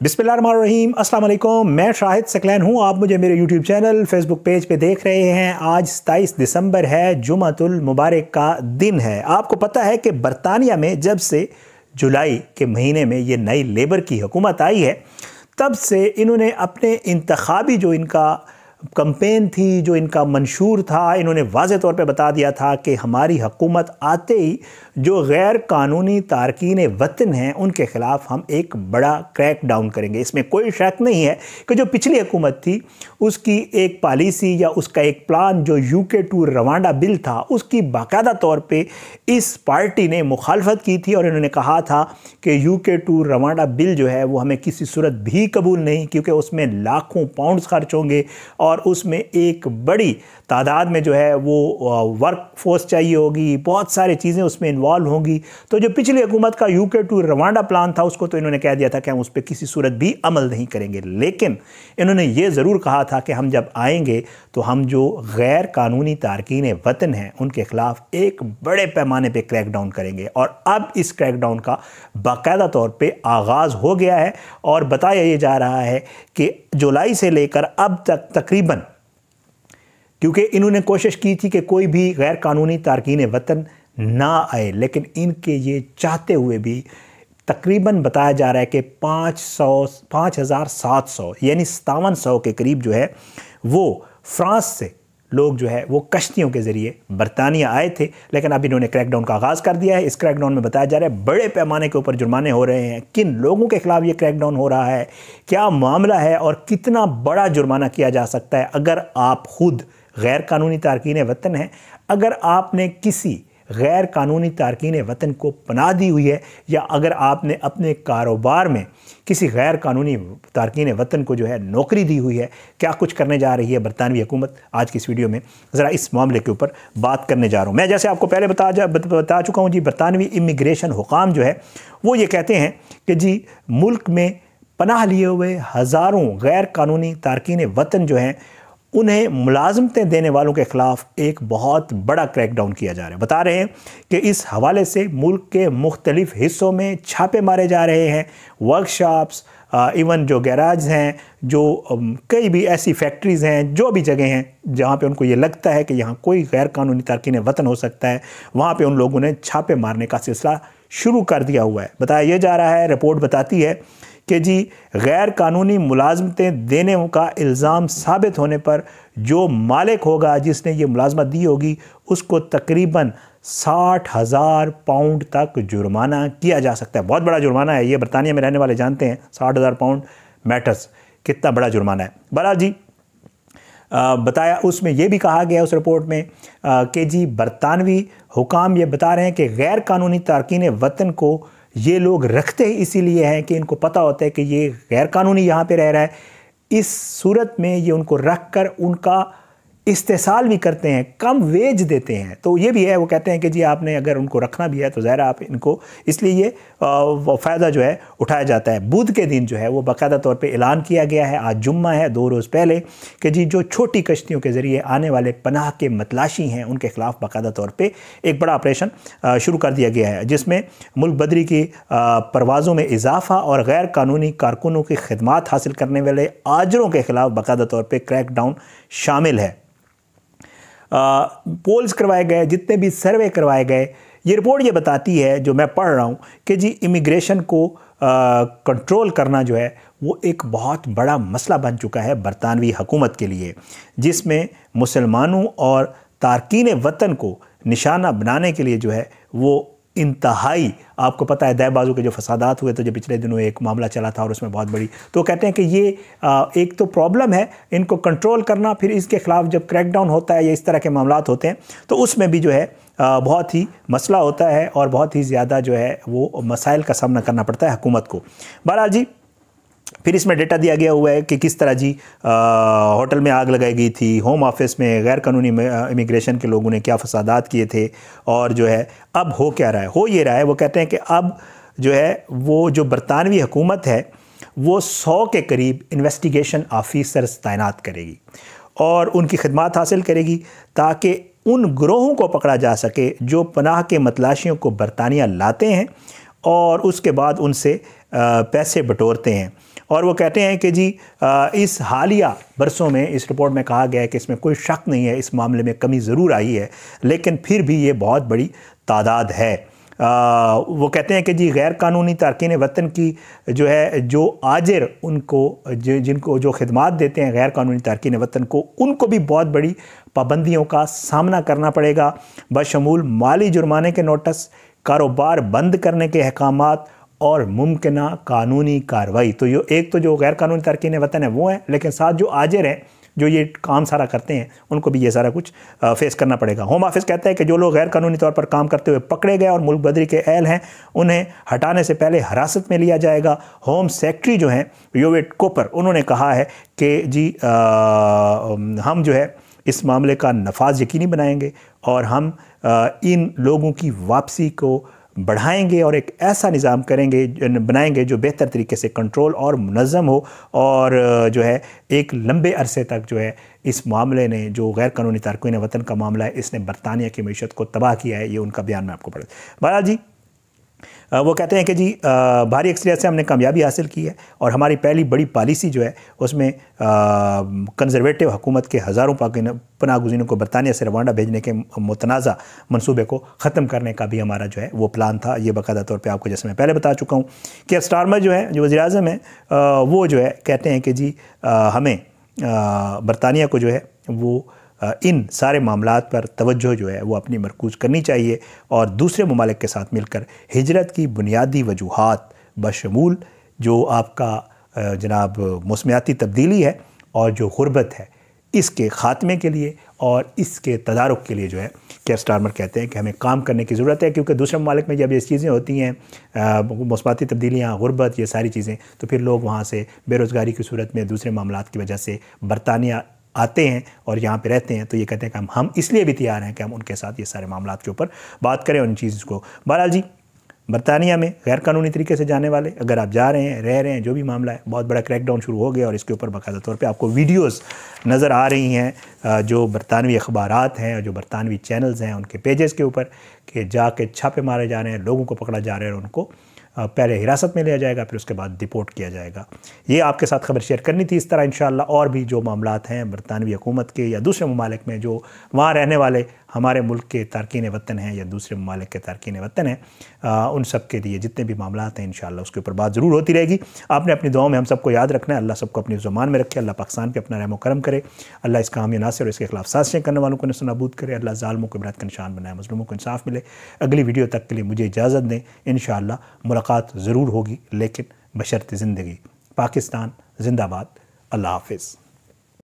बिस्मिल्लाहिर्रहमानिर्रहीम, अस्सलाम वालेकुम। मैं शाहिद सकलैन हूँ। आप मुझे मेरे यूट्यूब चैनल फेसबुक पेज पे देख रहे हैं। आज 27 दिसंबर है, जुमातुल मुबारक का दिन है। आपको पता है कि बरतानिया में जब से जुलाई के महीने में ये नई लेबर की हुकूमत आई है, तब से इन्होंने अपने इंतखाबी जो इनका कैंपेन थी, जो इनका मंशूर था, इन्होंने वाज़ेह तौर पे बता दिया था कि हमारी हुकूमत आते ही जो गैर कानूनी तारकीन वतन हैं उनके ख़िलाफ़ हम एक बड़ा क्रैक डाउन करेंगे। इसमें कोई शक नहीं है कि जो पिछली हुकूमत थी उसकी एक पॉलिसी या उसका एक प्लान जो UK टू रवांडा बिल था, उसकी बाकायदा तौर पे इस पार्टी ने मुखालफत की थी और इन्होंने कहा था कि UK टू रवांडा बिल जो है वो हमें किसी सूरत भी कबूल नहीं, क्योंकि उसमें लाखों पाउंड्स खर्च होंगे और उसमें एक बड़ी तादाद में जो है वो वर्क फोर्स चाहिए होगी, बहुत सारी चीज़ें उसमें इन्वॉल्व होंगी। तो जो पिछली हुकूमत का UK टू रवांडा प्लान था उसको तो इन्होंने कह दिया था कि हम उस पर किसी सूरत भी अमल नहीं करेंगे, लेकिन इन्होंने ये ज़रूर कहा था कि हम जब आएंगे तो हम जो गैर कानूनी तारकीन वतन हैं उनके ख़िलाफ़ एक बड़े पैमाने पर क्रैक डाउन करेंगे। और अब इस क्रैक डाउन का बाकायदा तौर पर आगाज़ हो गया है और बताया ये जा रहा है कि जुलाई से लेकर अब तक तकरीबन, क्योंकि इन्होंने कोशिश की थी कि कोई भी गैर कानूनी तारकीन वतन ना आए, लेकिन इनके ये चाहते हुए भी तकरीबन बताया जा रहा है कि 5,700 यानी 5700 के करीब जो है वो फ्रांस से लोग जो है वो कश्तियों के ज़रिए बरतानिया आए थे। लेकिन अब इन्होंने क्रैकडाउन का आगाज़ कर दिया है। इस क्रैकडाउन में बताया जा रहा है बड़े पैमाने के ऊपर जुर्माने हो रहे हैं। किन लोगों के ख़िलाफ़ ये क्रैकडाउन हो रहा है, क्या मामला है और कितना बड़ा जुर्माना किया जा सकता है अगर आप खुद गैर कानूनी तारकीन वतन हैं, अगर आपने किसी गैर कानूनी तारकीन वतन को पनाह दी हुई है या अगर आपने अपने कारोबार में किसी गैर कानूनी तारकीन वतन को जो है नौकरी दी हुई है, क्या कुछ करने जा रही है बरतानवी हुकूमत। आज की इस वीडियो में ज़रा इस मामले के ऊपर बात करने जा रहा हूँ। मैं जैसे आपको पहले बता चुका हूँ जी, बरतानवी इमिग्रेशन हुकाम जो है वो ये कहते हैं कि जी मुल्क में पनाह लिए हुए हज़ारों गैर कानूनी तारकीन वतन जो हैं उन्हें मुलाजमतें देने वालों के ख़िलाफ़ एक बहुत बड़ा क्रैकडाउन किया जा रहा है। बता रहे हैं कि इस हवाले से मुल्क के मुख्तलिफ़ हिस्सों में छापे मारे जा रहे हैं। वर्कशॉप्स, इवन जो गैराज हैं, जो कई भी ऐसी फैक्ट्रीज़ हैं, जो भी जगह हैं जहाँ पे उनको ये लगता है कि यहाँ कोई गैर कानूनी तारकीन वतन हो सकता है, वहाँ पे उन लोगों ने छापे मारने का सिलसिला शुरू कर दिया हुआ है। बताया यह जा रहा है, रिपोर्ट बताती है कि जी गैर कानूनी मुलाजमतें देने का इल्ज़ाम साबित होने पर जो मालिक होगा जिसने ये मुलाजमत दी होगी उसको तकरीबन 60,000 पाउंड तक जुर्माना किया जा सकता है। बहुत बड़ा जुर्माना है ये, बरतानिया में रहने वाले जानते हैं 60,000 पाउंड मैटर्स कितना बड़ा जुर्माना है। बहरहाल जी बताया, उसमें यह भी कहा गया उस रिपोर्ट में कि जी बरतानवी हुकाम ये बता रहे हैं कि गैर कानूनी तारकीन वतन को ये लोग रखते ही इसीलिए हैं कि इनको पता होता है कि ये गैर कानूनी यहाँ पे रह रहा है। इस सूरत में ये उनको रख कर उनका इस्तेसाल भी करते हैं, कम वेज देते हैं। तो ये भी है, वो कहते हैं कि जी आपने अगर उनको रखना भी है तो ज़ाहिर आप इनको, इसलिए ये फ़ायदा जो है उठाया जाता है। बुध के दिन जो है वो बाकायदा तौर पे ऐलान किया गया है, आज जुम्मा है 2 रोज़ पहले, कि जी जो छोटी कश्तियों के ज़रिए आने वाले पनाह के मतलाशी हैं उनके ख़िलाफ़ बाकायदा तौर पर एक बड़ा ऑपरेशन शुरू कर दिया गया है, जिसमें मुल्क बदरी की परवाज़ों में इजाफ़ा और गैर कानूनी कारकुनों की खिदमात हासिल करने वाले आजरों के ख़िलाफ़ बाकायदा तौर पर क्रैक डाउन शामिल है। पोल्स करवाए गए, जितने भी सर्वे करवाए गए, ये रिपोर्ट ये बताती है जो मैं पढ़ रहा हूँ कि जी इमिग्रेशन को कंट्रोल करना जो है वो एक बहुत बड़ा मसला बन चुका है बरतानवी हुकूमत के लिए, जिसमें मुसलमानों और तारकीन वतन को निशाना बनाने के लिए जो है वो इंतहाई, आपको पता है दै बाजू के जो फसादात हुए तो जो पिछले दिनों एक मामला चला था और उसमें बहुत बड़ी, तो कहते हैं कि ये एक तो प्रॉब्लम है इनको कंट्रोल करना, फिर इसके ख़िलाफ़ जब क्रैकडाउन होता है या इस तरह के मामलात होते हैं तो उसमें भी जो है बहुत ही मसला होता है और बहुत ही ज़्यादा जो है वो मसाइल का सामना करना पड़ता है हुकूमत को। बहरहाल जी फिर इसमें डेटा दिया गया हुआ है कि किस तरह जी होटल में आग लगाई गई थी, होम ऑफिस में गैर कानूनी इमिग्रेशन के लोगों ने क्या फसादात किए थे और जो है अब हो क्या रहा है। हो ये रहा है, वो कहते हैं कि अब जो है वो जो बरतानवी हुकूमत है वो 100 के करीब इन्वेस्टिगेशन ऑफिसर्स तैनात करेगी और उनकी खिदमात हासिल करेगी ताकि उन ग्रोहों को पकड़ा जा सके जो पनाह के मतलाशियों को बरतानिया लाते हैं और उसके बाद उनसे पैसे बटोरते हैं। اور وہ کہتے ہیں کہ جی اس حالیہ برسوں میں اس رپورٹ میں کہا گیا ہے کہ اس میں کوئی شک نہیں ہے، اس معاملے میں کمی ضرور آئی ہے، لیکن پھر بھی یہ بہت بڑی تعداد ہے۔ وہ کہتے ہیں کہ جی غیر قانونی تارکین وطن کی جو ہے جو آجر ان کو جن کو جو خدمات دیتے ہیں غیر قانونی تارکین وطن کو، ان کو بھی بہت بڑی پابندیوں کا سامنا کرنا پڑے گا، بشمول مالی جرمانے کے نوٹس، کاروبار بند کرنے کے احکامات اور ممکنہ قانونی کارروائی۔ تو ایک تو جو غیر قانونی تارکین وطن ہیں وہ ہیں، لیکن ساتھ جو آجر ہیں جو یہ کام سارا کرتے ہیں ان کو بھی یہ سارا کچھ فیس کرنا پڑے گا۔ ہوم آفس کہتا ہے کہ جو لوگ غیر قانونی طور پر کام کرتے ہوئے پکڑے گئے اور ملک بدری کے اہل ہیں انہیں ہٹانے سے پہلے حراست میں لیا جائے گا۔ ہوم سیکٹری جو ہیں یوویٹ کوپر، انہوں نے کہا ہے کہ جی ہم جو ہے اس معاملے کا نفاذ یقینی بنائیں گے اور ہم ان لوگوں کی واپسی کو بڑھائیں گے اور ایک ایسا نظام بنائیں گے جو بہتر طریقے سے کنٹرول اور منظم ہو، اور جو ہے ایک لمبے عرصے تک جو ہے اس معاملے نے جو غیر قانونی تارکین وطن کا معاملہ ہے اس نے برطانیہ کی معیشت کو تباہ کیا ہے۔ یہ ان کا بیان میں آپ کو پڑھا۔ بہرحال جی وہ کہتے ہیں کہ جی بھاری اکثریت سے ہم نے کامیابی حاصل کی ہے اور ہماری پہلی بڑی پالیسی جو ہے اس میں کنزرویٹو حکومت کے ہزاروں پناہ گزینوں کو برطانیہ سے روانڈا بھیجنے کے متنازع منصوبے کو ختم کرنے کا بھی ہمارا جو ہے وہ پلان تھا۔ یہ باقاعدہ طور پہ آپ کو جیسے میں پہلے بتا چکا ہوں کہ سٹارمر جو ہے جو وزیر اعظم ہیں وہ جو ہے کہتے ہیں کہ جی ہمیں برطانیہ کو جو ہے وہ ان سارے معاملات پر توجہ جو ہے وہ اپنی مرکوز کرنی چاہیے اور دوسرے ممالک کے ساتھ مل کر ہجرت کی بنیادی وجوہات بشمول جو آپ کا جناب موسمیاتی تبدیلی ہے اور جو غربت ہے اس کے خاتمے کے لیے اور اس کے تدارک کے لیے جو ہے کیئر سٹارمر کہتے ہیں کہ ہمیں کام کرنے کی ضرورت ہے، کیونکہ دوسرے ممالک میں جب یہ چیزیں ہوتی ہیں موسمیاتی تبدیلیاں، غربت، یہ ساری چیزیں، تو پھر لوگ وہاں سے بے روزگاری کی صورت میں دوسرے معاملات کی وجہ سے برطانیہ آتے ہیں اور یہاں پہ رہتے ہیں۔ تو یہ کہتے ہیں کہ ہم اس لیے بھی تیار ہیں کہ ہم ان کے ساتھ یہ سارے معاملات کے اوپر بات کریں اور ان چیز کو۔ بہرحال جی برطانیہ میں غیر قانونی طریقے سے جانے والے اگر آپ جا رہے ہیں، رہ رہے ہیں، جو بھی معاملہ ہے، بہت بڑا کریک ڈاؤن شروع ہو گیا اور اس کے اوپر باقاعدہ طور پہ آپ کو ویڈیوز نظر آ رہی ہیں جو برطانوی اخبارات ہیں اور جو برطانوی چینلز ہیں ان کے پیجز کے اوپر کہ جا کے چھاپے مارے جا رہے ہیں، لوگوں کو پکڑا جا رہا ہے اور ان کو پہلے حراست میں لیا جائے گا، پھر اس کے بعد ڈپورٹ کیا جائے گا۔ یہ آپ کے ساتھ خبر شیئر کرنی تھی۔ اس طرح انشاءاللہ اور بھی جو معاملات ہیں برطانوی حکومت کے یا دوسرے ممالک میں جو وہاں رہنے والے ہمارے ملک کے تارکین وطن ہیں یا دوسرے ممالک کے تارکین وطن ہیں، ان سب کے لیے جتنے بھی معاملات ہیں انشاءاللہ اس کے اوپر بات ضرور ہوتی رہے گی۔ آپ نے اپنی دعاؤں میں ہم سب کو یاد رکھنا ہے۔ اللہ سب کو اپنی زمان میں رکھے، اللہ پاکستان پہ اپنا رحم و کرم کرے، اللہ اس کا حامی ناصر اور اس کے خلاف سازشیں کرنے والوں کو نصب نابود کرے، اللہ ظالموں کو عبرت کا نشان بنائے، مظلوموں کو انصاف ملے۔ اگلی ویڈیو تک کے لیے مجھے اجازت دیں، انشاءاللہ ملاقات ضرور ہوگی، لیکن بشرط زندگی۔ پاکستان زندہ باد۔ اللہ حافظ۔